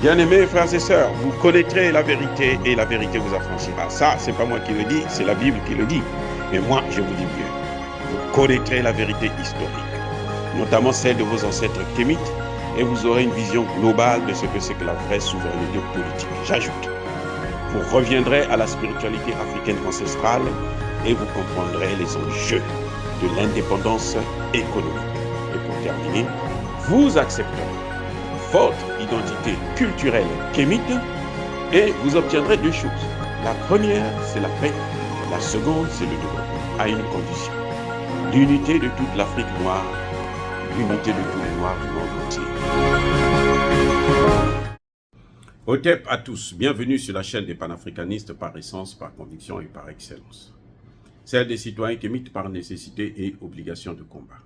Bien-aimés frères et sœurs, vous connaîtrez la vérité et la vérité vous affranchira. Ça, c'est pas moi qui le dis, c'est la Bible qui le dit. Mais moi, je vous dis mieux. Vous connaîtrez la vérité historique, notamment celle de vos ancêtres kémites, et vous aurez une vision globale de ce que c'est que la vraie souveraineté politique. J'ajoute, vous reviendrez à la spiritualité africaine ancestrale et vous comprendrez les enjeux de l'indépendance économique. Et pour terminer, vous accepterez votre identité culturelle kémite et vous obtiendrez deux choses. La première, c'est la paix. La seconde, c'est le développement, à une condition. L'unité de toute l'Afrique noire, l'unité de tous les Noirs du monde entier. Otep à tous, bienvenue sur la chaîne des panafricanistes par essence, par conviction et par excellence. Celle des citoyens kémites par nécessité et obligation de combat.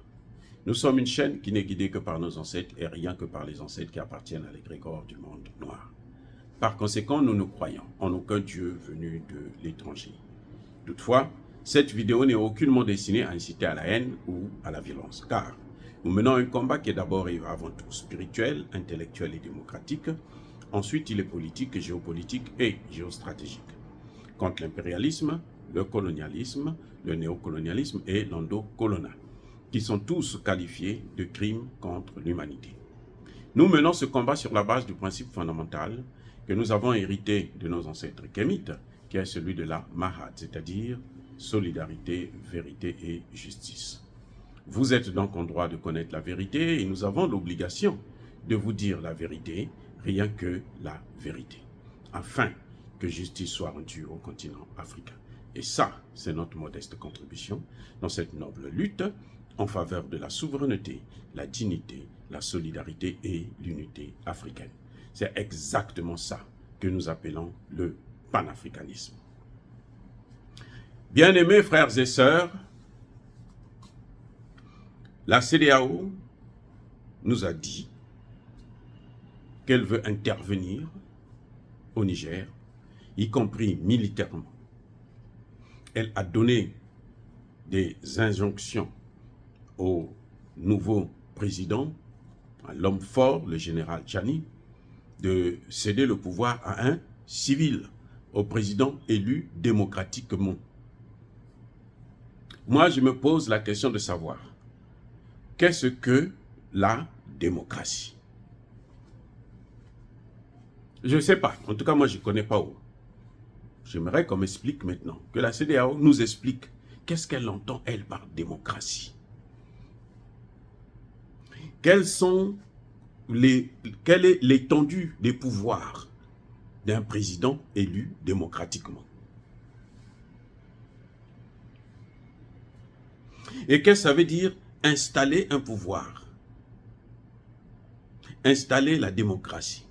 Nous sommes une chaîne qui n'est guidée que par nos ancêtres et rien que par les ancêtres qui appartiennent à l'égrégore du monde noir. Par conséquent, nous ne croyons en aucun Dieu venu de l'étranger. Toutefois, cette vidéo n'est aucunement destinée à inciter à la haine ou à la violence, car nous menons un combat qui est d'abord et avant tout spirituel, intellectuel et démocratique. Ensuite, il est politique, géopolitique et géostratégique. Contre l'impérialisme, le colonialisme, le néocolonialisme et l'endocoloniat, qui sont tous qualifiés de crimes contre l'humanité. Nous menons ce combat sur la base du principe fondamental que nous avons hérité de nos ancêtres kémites, qui est celui de la Mahad, c'est-à-dire solidarité, vérité et justice. Vous êtes donc en droit de connaître la vérité et nous avons l'obligation de vous dire la vérité, rien que la vérité, afin que justice soit rendue au continent africain. Et ça, c'est notre modeste contribution dans cette noble lutte en faveur de la souveraineté, la dignité, la solidarité et l'unité africaine. C'est exactement ça que nous appelons le panafricanisme. Bien-aimés frères et sœurs, la CEDEAO nous a dit qu'elle veut intervenir au Niger, y compris militairement. Elle a donné des injonctions au nouveau président, à l'homme fort, le général Tchani, de céder le pouvoir à un civil, au président élu démocratiquement. Moi, je me pose la question de savoir, qu'est-ce que la démocratie? Je ne sais pas, en tout cas moi je ne connais pas où. J'aimerais qu'on m'explique maintenant, que la CEDEAO nous explique qu'est-ce qu'elle entend, elle, par démocratie. Quelle est l'étendue des pouvoirs d'un président élu démocratiquement? Et qu'est-ce que ça veut dire installer un pouvoir? Installer la démocratie.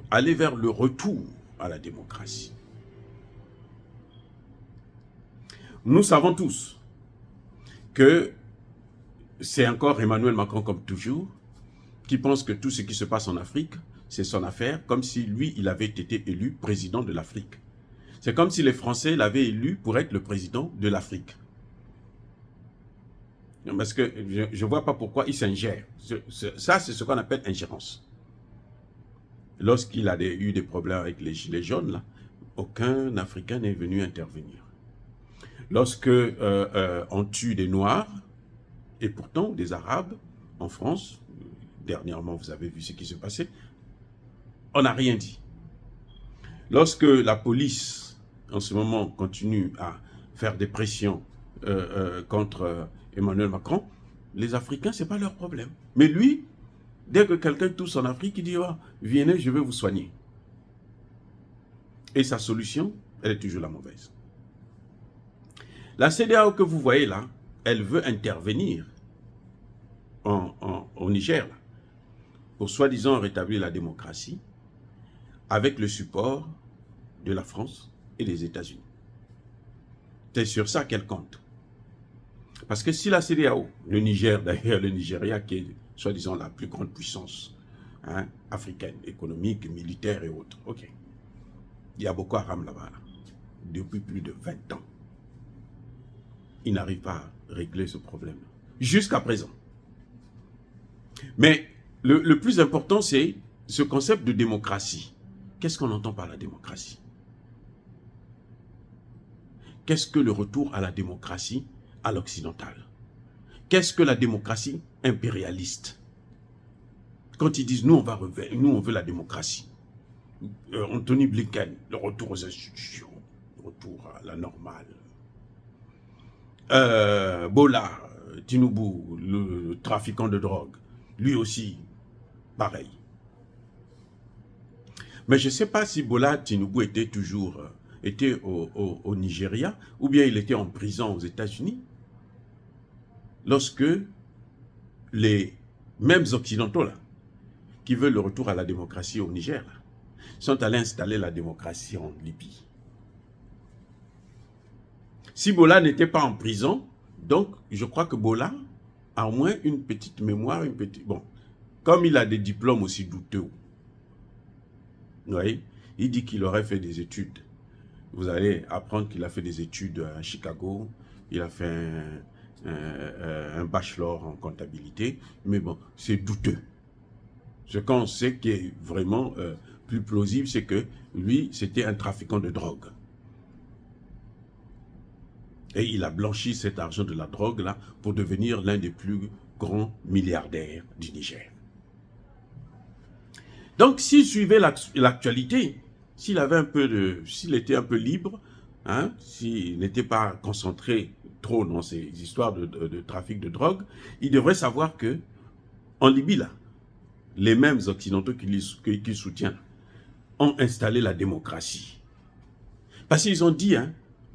Aller vers le retour à la démocratie. Nous savons tous que c'est encore Emmanuel Macron, comme toujours, qui pense que tout ce qui se passe en Afrique, c'est son affaire, comme si lui, il avait été élu président de l'Afrique. C'est comme si les Français l'avaient élu pour être le président de l'Afrique. Parce que je ne vois pas pourquoi il s'ingère. Ça, c'est ce qu'on appelle ingérence. Lorsqu'il a eu des problèmes avec les gilets jaunes, là, aucun Africain n'est venu intervenir. Lorsque on tue des Noirs, et pourtant des Arabes en France, dernièrement vous avez vu ce qui se passait, on n'a rien dit. Lorsque la police, en ce moment, continue à faire des pressions contre Emmanuel Macron, les Africains, ce n'est pas leur problème. Mais lui, dès que quelqu'un touche en Afrique, il dit oh, « Venez, je vais vous soigner ». Et sa solution, elle est toujours la mauvaise. La CEDEAO que vous voyez là, elle veut intervenir au Niger là, pour soi-disant rétablir la démocratie avec le support de la France et des États-Unis. C'est sur ça qu'elle compte. Parce que si la CEDEAO, le Niger d'ailleurs, le Nigeria qui est soi-disant la plus grande puissance africaine, économique, militaire et autres, ok. Il y a Boko Haram là-bas, depuis plus de 20 ans. Il n'arrive pas à régler ce problème jusqu'à présent. Mais le plus important, c'est ce concept de démocratie, qu'est-ce qu'on entend par la démocratie? Qu'est-ce que le retour à la démocratie à l'occidental? Qu'est-ce que la démocratie impérialiste? Quand ils disent, nous on veut la démocratie. Anthony Blinken, le retour aux institutions, le retour à la normale. Bola Tinubu, le trafiquant de drogue, lui aussi, pareil. Mais je ne sais pas si Bola Tinubu était toujours au Nigeria, ou bien il était en prison aux États-Unis, lorsque les mêmes occidentaux là, qui veulent le retour à la démocratie au Niger, là, sont allés installer la démocratie en Libye. Si Bola n'était pas en prison, donc je crois que Bola a au moins une petite mémoire, bon, comme il a des diplômes aussi douteux. Vous voyez, il dit qu'il aurait fait des études. Vous allez apprendre qu'il a fait des études à Chicago, il a fait un bachelor en comptabilité, mais bon, c'est douteux. Ce qu'on sait qui est vraiment plus plausible, c'est que lui, c'était un trafiquant de drogue. Et il a blanchi cet argent de la drogue là pour devenir l'un des plus grands milliardaires du Niger. Donc, s'il suivait l'actualité, s'il était un peu libre, hein, s'il n'était pas concentré trop dans ces histoires de trafic de drogue, il devrait savoir que en Libye là, les mêmes occidentaux qui soutiennent ont installé la démocratie. Parce qu'ils ont dit hein,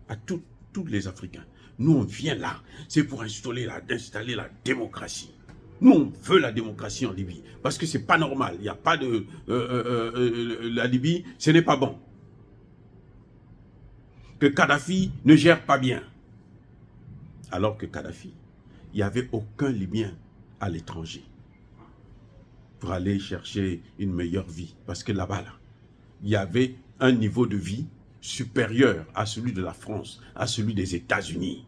à tous les Africains, nous on vient là, c'est pour installer la démocratie. Nous on veut la démocratie en Libye, parce que c'est pas normal, il n'y a pas de... la Libye, ce n'est pas bon. Que Kadhafi ne gère pas bien. Alors que Kadhafi, il n'y avait aucun Libyen à l'étranger pour aller chercher une meilleure vie. Parce que là-bas, là, il y avait un niveau de vie supérieur à celui de la France, à celui des États-Unis.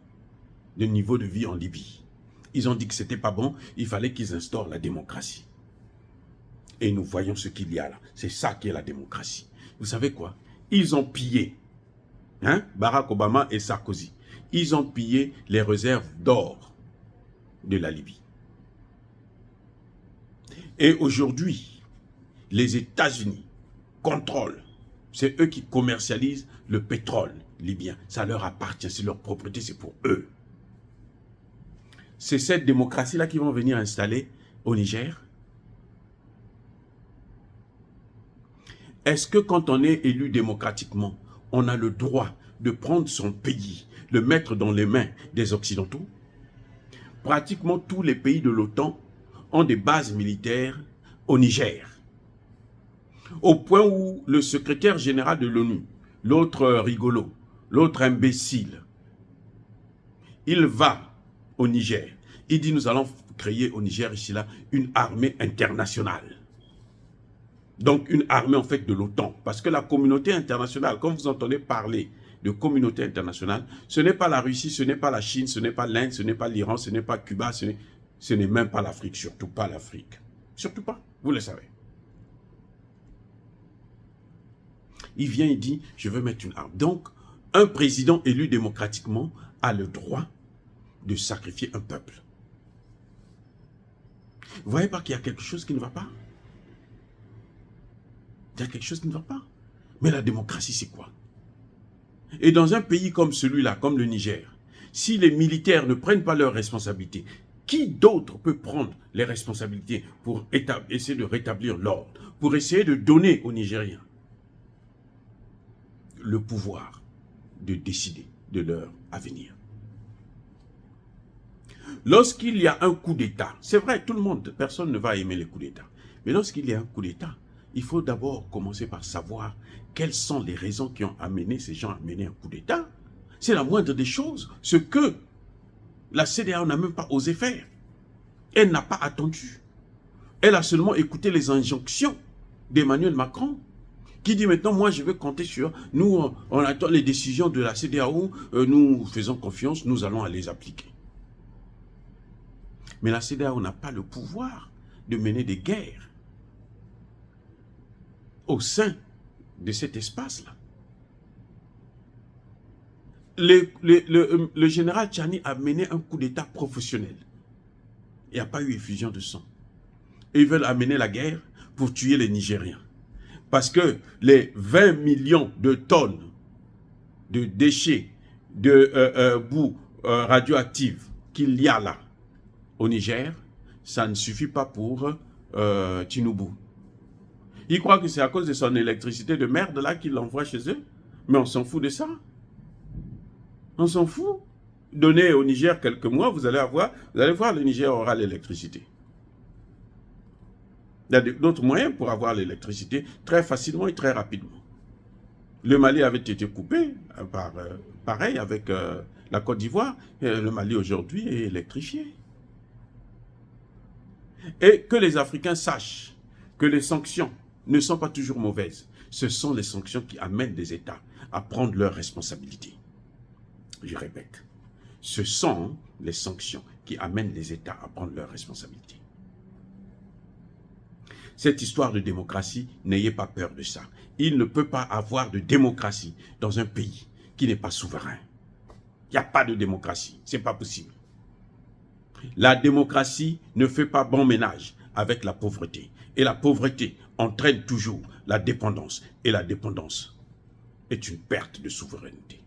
Le niveau de vie en Libye. Ils ont dit que ce n'était pas bon, il fallait qu'ils instaurent la démocratie. Et nous voyons ce qu'il y a là. C'est ça qui est la démocratie. Vous savez quoi? Ils ont pillé, hein, Barack Obama et Sarkozy, ils ont pillé les réserves d'or de la Libye. Et aujourd'hui, les États-Unis contrôlent, c'est eux qui commercialisent le pétrole libyen. Ça leur appartient, c'est leur propriété, c'est pour eux. C'est cette démocratie-là qu'ils vont venir installer au Niger. Est-ce que quand on est élu démocratiquement, on a le droit de prendre son pays, le mettre dans les mains des Occidentaux? Pratiquement tous les pays de l'OTAN ont des bases militaires au Niger. Au point où le secrétaire général de l'ONU, l'autre rigolo, l'autre imbécile, il va au Niger. Il dit, nous allons créer au Niger, ici là, une armée internationale. Donc une armée en fait de l'OTAN. Parce que la communauté internationale, quand vous entendez parler de communauté internationale, ce n'est pas la Russie, ce n'est pas la Chine, ce n'est pas l'Inde, ce n'est pas l'Iran, ce n'est pas Cuba, ce n'est même pas l'Afrique, surtout pas l'Afrique. Surtout pas, vous le savez. Il vient, il dit, je veux mettre une arme. Donc, un président élu démocratiquement a le droit de sacrifier un peuple. Vous voyez pas qu'il y a quelque chose qui ne va pas? Il y a quelque chose qui ne va pas. Mais la démocratie, c'est quoi? Et dans un pays comme celui-là, comme le Niger, si les militaires ne prennent pas leurs responsabilités, qui d'autre peut prendre les responsabilités pour essayer de rétablir l'ordre, pour essayer de donner aux Nigériens le pouvoir de décider de leur avenir? Lorsqu'il y a un coup d'État, c'est vrai, tout le monde, personne ne va aimer les coups d'État, mais lorsqu'il y a un coup d'État, il faut d'abord commencer par savoir quelles sont les raisons qui ont amené ces gens à mener un coup d'État. C'est la moindre des choses, ce que la CEDEAO n'a même pas osé faire. Elle n'a pas attendu. Elle a seulement écouté les injonctions d'Emmanuel Macron, qui dit maintenant, moi je veux compter sur, nous on attend les décisions de la CEDEAO, nous faisons confiance, nous allons les appliquer. Mais la CEDEAO n'a pas le pouvoir de mener des guerres. au sein de cet espace-là. Le général Tchani a mené un coup d'État professionnel. Il n'y a pas eu effusion de sang. Et ils veulent amener la guerre pour tuer les Nigériens. Parce que les 20 millions de tonnes de déchets, de boue radioactive qu'il y a là au Niger, ça ne suffit pas pour Tinubu. Ils croient que c'est à cause de son électricité de merde là qu'il l'envoie chez eux. Mais on s'en fout de ça. On s'en fout. Donnez au Niger quelques mois, vous allez voir, le Niger aura l'électricité. Il y a d'autres moyens pour avoir l'électricité très facilement et très rapidement. Le Mali avait été coupé, pareil avec la Côte d'Ivoire. Le Mali aujourd'hui est électrifié. Et que les Africains sachent que les sanctions ne sont pas toujours mauvaises. Ce sont les sanctions qui amènent des États à prendre leurs responsabilités. Je répète, ce sont les sanctions qui amènent les États à prendre leurs responsabilités. Cette histoire de démocratie, n'ayez pas peur de ça. Il ne peut pas avoir de démocratie dans un pays qui n'est pas souverain. Il n'y a pas de démocratie, ce n'est pas possible. La démocratie ne fait pas bon ménage avec la pauvreté. Et la pauvreté entraîne toujours la dépendance. Et la dépendance est une perte de souveraineté.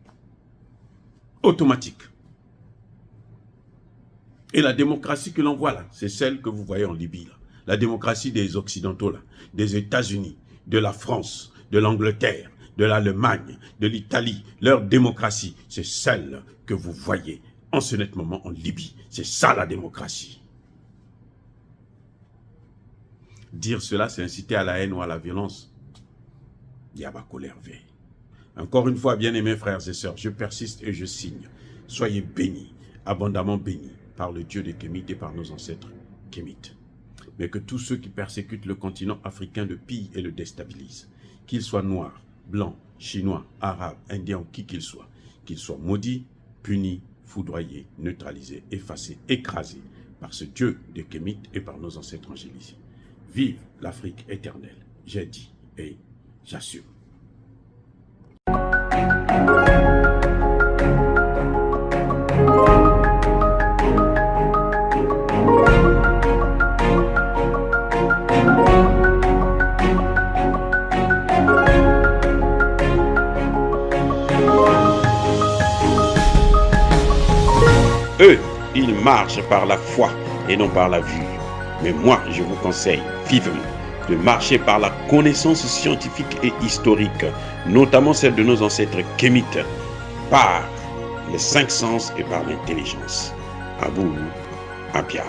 Automatique. Et la démocratie que l'on voit là, c'est celle que vous voyez en Libye là. La démocratie des Occidentaux là, des États-Unis, de la France, de l'Angleterre, de l'Allemagne, de l'Italie. Leur démocratie, c'est celle que vous voyez en ce net moment en Libye. C'est ça la démocratie. Dire cela, c'est inciter à la haine ou à la violence. Diaba colère veille. Encore une fois, bien-aimés frères et sœurs, je persiste et je signe. Soyez bénis, abondamment bénis, par le Dieu des Kémites et par nos ancêtres Kémites. Mais que tous ceux qui persécutent le continent africain le pillent et le déstabilisent. Qu'ils soient noirs, blancs, chinois, arabes, indiens ou qui qu'ils soient maudits, punis, foudroyés, neutralisés, effacés, écrasés par ce Dieu des Kémites et par nos ancêtres angélisés. Vive l'Afrique éternelle, j'ai dit et j'assume. Eux, ils marchent par la foi et non par la vue. Mais moi, je vous conseille vivement de marcher par la connaissance scientifique et historique, notamment celle de nos ancêtres kémites, par les 5 sens et par l'intelligence. Abou Abia.